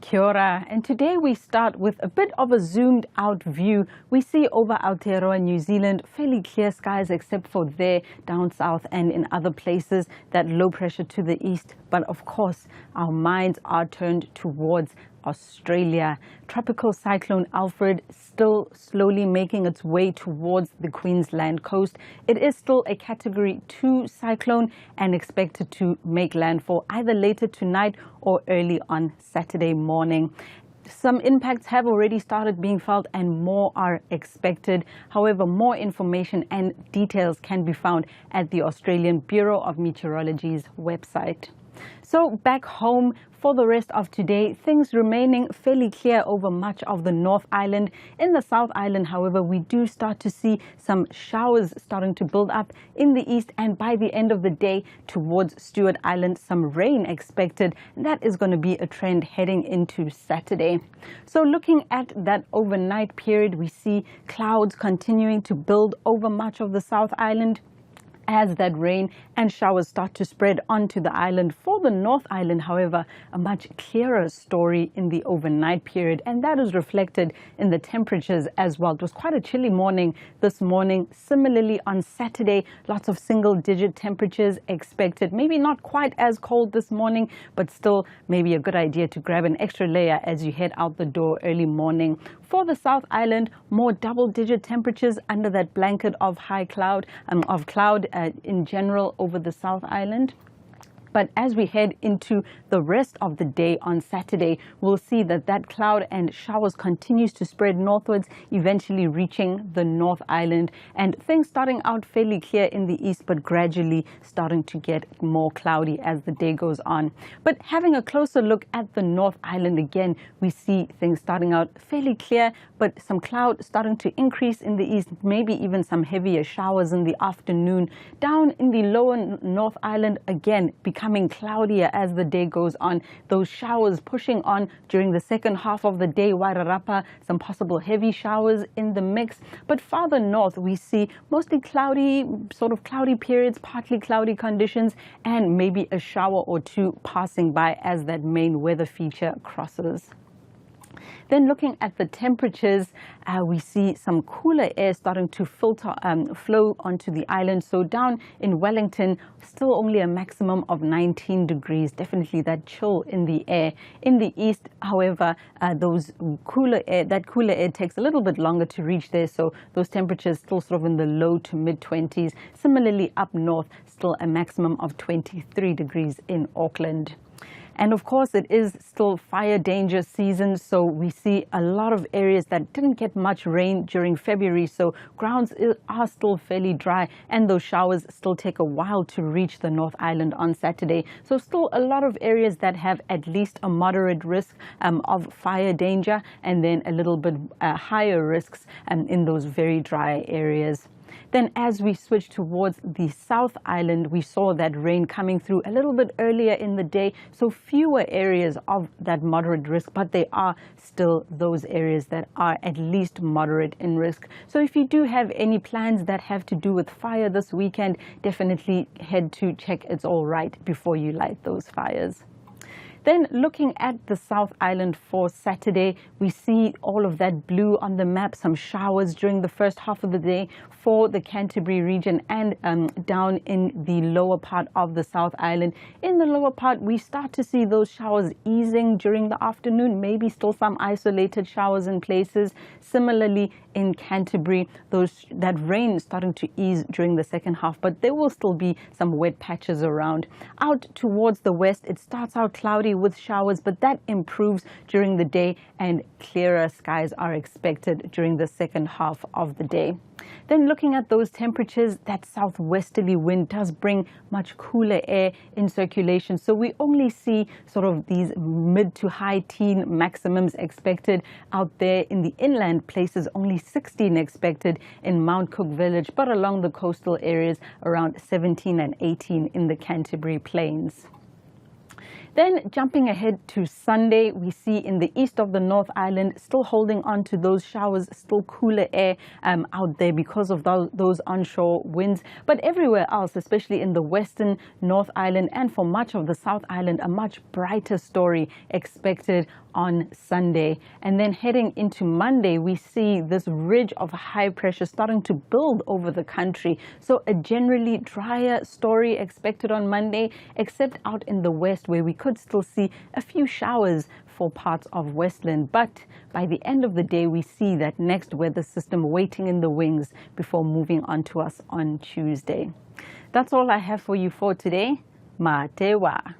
Kia ora. And today we start with a bit of a zoomed out view. We see over Aotearoa, New Zealand, fairly clear skies except for there down south and in other places, that low pressure to the east. But of course, our minds are turned towards Australia. Tropical cyclone Alfred still slowly making its way towards the Queensland coast. It is still a Category 2 cyclone and expected to make landfall either later tonight or early on Saturday morning. Some impacts have already started being felt and more are expected. However, more information and details can be found at the Australian Bureau of Meteorology's website. So back home for the rest of today, things remaining fairly clear over much of the North Island. In the South Island, however, we do start to see some showers starting to build up in the east, and by the end of the day towards Stewart Island, some rain expected. That is going to be a trend heading into Saturday. So looking at that overnight period, we see clouds continuing to build over much of the South Island as that rain and showers start to spread onto the island. For the North Island, however, a much clearer story in the overnight period, and that is reflected in the temperatures as well. It was quite a chilly morning this morning. Similarly, on Saturday, lots of single-digit temperatures expected. Maybe not quite as cold this morning, but still maybe a good idea to grab an extra layer as you head out the door early morning. For the South Island, more double-digit temperatures under that blanket of high cloud, in general over the South Island. But as we head into the rest of the day on Saturday, we'll see that that cloud and showers continues to spread northwards, eventually reaching the North Island, and things starting out fairly clear in the east, but gradually starting to get more cloudy as the day goes on. But having a closer look at the North Island again, we see things starting out fairly clear, but some cloud starting to increase in the east, maybe even some heavier showers in the afternoon. Down in the lower North Island, again, becoming cloudier as the day goes on. Those showers pushing on during the second half of the day. Wairarapa, some possible heavy showers in the mix. But farther north, we see mostly cloudy, sort of cloudy periods, partly cloudy conditions, and maybe a shower or two passing by as that main weather feature crosses. Then looking at the temperatures, we see some cooler air starting to flow onto the island. So down in Wellington, still only a maximum of 19 degrees. Definitely that chill in the air. In the east, however, that cooler air takes a little bit longer to reach there. So those temperatures still sort of in the low to mid 20s. Similarly, up north, still a maximum of 23 degrees in Auckland. And of course, it is still fire danger season, so we see a lot of areas that didn't get much rain during February, so grounds are still fairly dry, and those showers still take a while to reach the North Island on Saturday. So still a lot of areas that have at least a moderate risk of fire danger, and then a little bit higher risks in those very dry areas. Then as we switch towards the South Island, we saw that rain coming through a little bit earlier in the day, so fewer areas of that moderate risk, but they are still those areas that are at least moderate in risk. So if you do have any plans that have to do with fire this weekend, definitely head to check it's all right before you light those fires. Then looking at the South Island for Saturday, we see all of that blue on the map, some showers during the first half of the day for the Canterbury region and down in the lower part of the South Island. In the lower part, we start to see those showers easing during the afternoon, maybe still some isolated showers in places. Similarly, in Canterbury, that rain starting to ease during the second half, but there will still be some wet patches around. Out towards the west, it starts out cloudy with showers, but that improves during the day and clearer skies are expected during the second half of the day. Then looking at those temperatures, that southwesterly wind does bring much cooler air in circulation. So we only see sort of these mid to high teen maximums expected out there in the inland places, only 16 expected in Mount Cook Village, but along the coastal areas around 17 and 18 in the Canterbury Plains. Then jumping ahead to Sunday, we see in the east of the North Island still holding on to those showers, still cooler air out there because of those onshore winds. But everywhere else, especially in the western North Island and for much of the South Island, a much brighter story expected on Sunday. And then heading into Monday, we see this ridge of high pressure starting to build over the country. So a generally drier story expected on Monday, except out in the west where we could still see a few showers for parts of Westland. But by the end of the day, we see that next weather system waiting in the wings before moving on to us on Tuesday. That's all I have for you for today. Matewa.